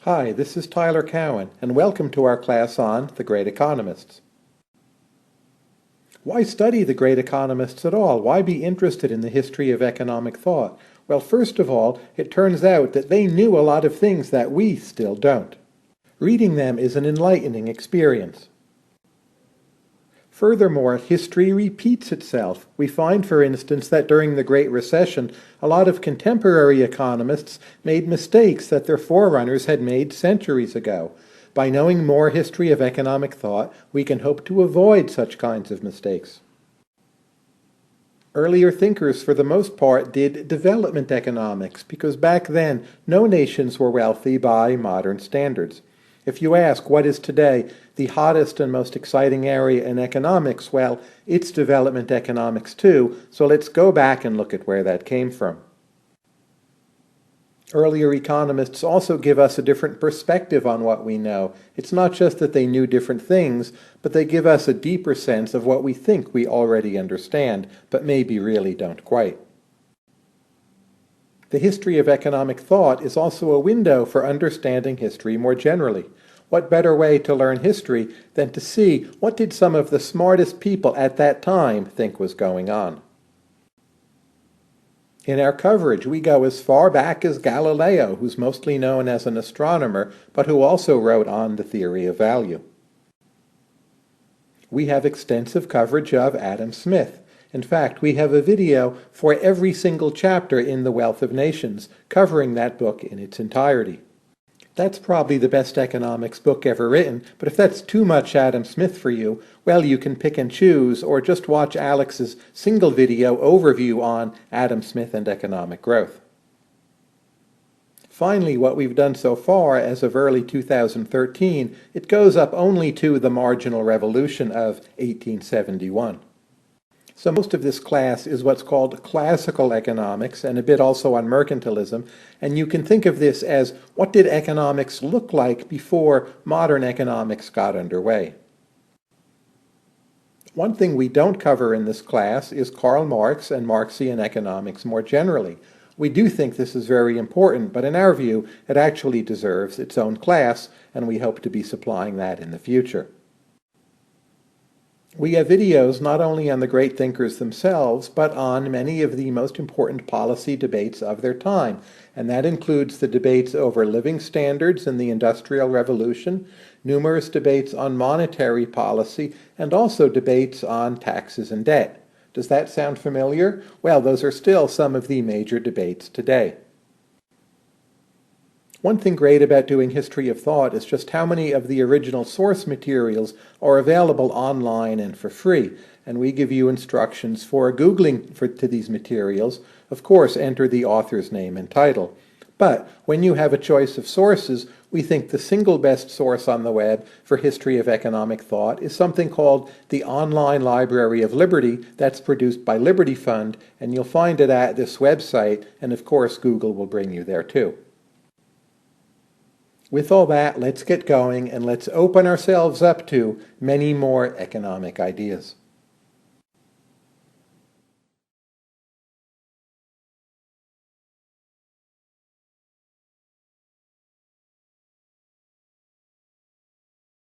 Hi, this is Tyler Cowan, and welcome to our class on The Great Economists. Why study the great economists at all? Why be interested in the history of economic thought? Well, first of all, it turns out that they knew a lot of things that we still don't. Reading them is an enlightening experience. Furthermore, history repeats itself. We find, for instance, that during the Great Recession, a lot of contemporary economists made mistakes that their forerunners had made centuries ago. By knowing more history of economic thought, we can hope to avoid such kinds of mistakes. Earlier thinkers, for the most part, did development economics, because back then, no nations were wealthy by modern standards. If you ask what is today the hottest and most exciting area in economics, well, it's development economics too, so let's go back and look at where that came from. Earlier economists also give us a different perspective on what we know. It's not just that they knew different things, but they give us a deeper sense of what we think we already understand, but maybe really don't quite. The history of economic thought is also a window for understanding history more generally. What better way to learn history than to see what did some of the smartest people at that time think was going on? In our coverage, we go as far back as Galileo, who's mostly known as an astronomer, but who also wrote on the theory of value. We have extensive coverage of Adam Smith. In fact, we have a video for every single chapter in The Wealth of Nations, covering that book in its entirety. That's probably the best economics book ever written, but if that's too much Adam Smith for you, well, you can pick and choose, or just watch Alex's single video overview on Adam Smith and economic growth. Finally, what we've done so far, as of early 2013, it goes up only to the marginal revolution of 1871. So most of this class is what's called classical economics, and a bit also on mercantilism, and you can think of this as what did economics look like before modern economics got underway. One thing we don't cover in this class is Karl Marx and Marxian economics more generally. We do think this is very important, but in our view, it actually deserves its own class, and we hope to be supplying that in the future. We have videos not only on the great thinkers themselves, but on many of the most important policy debates of their time, and that includes the debates over living standards in the Industrial Revolution, numerous debates on monetary policy, and also debates on taxes and debt. Does that sound familiar? Well, those are still some of the major debates today. One thing great about doing history of thought is just how many of the original source materials are available online and for free, and we give you instructions for Googling to these materials. Of course, enter the author's name and title. But when you have a choice of sources, we think the single best source on the web for history of economic thought is something called the Online Library of Liberty that's produced by Liberty Fund, and you'll find it at this website, and of course Google will bring you there too. With all that, let's get going and let's open ourselves up to many more economic ideas.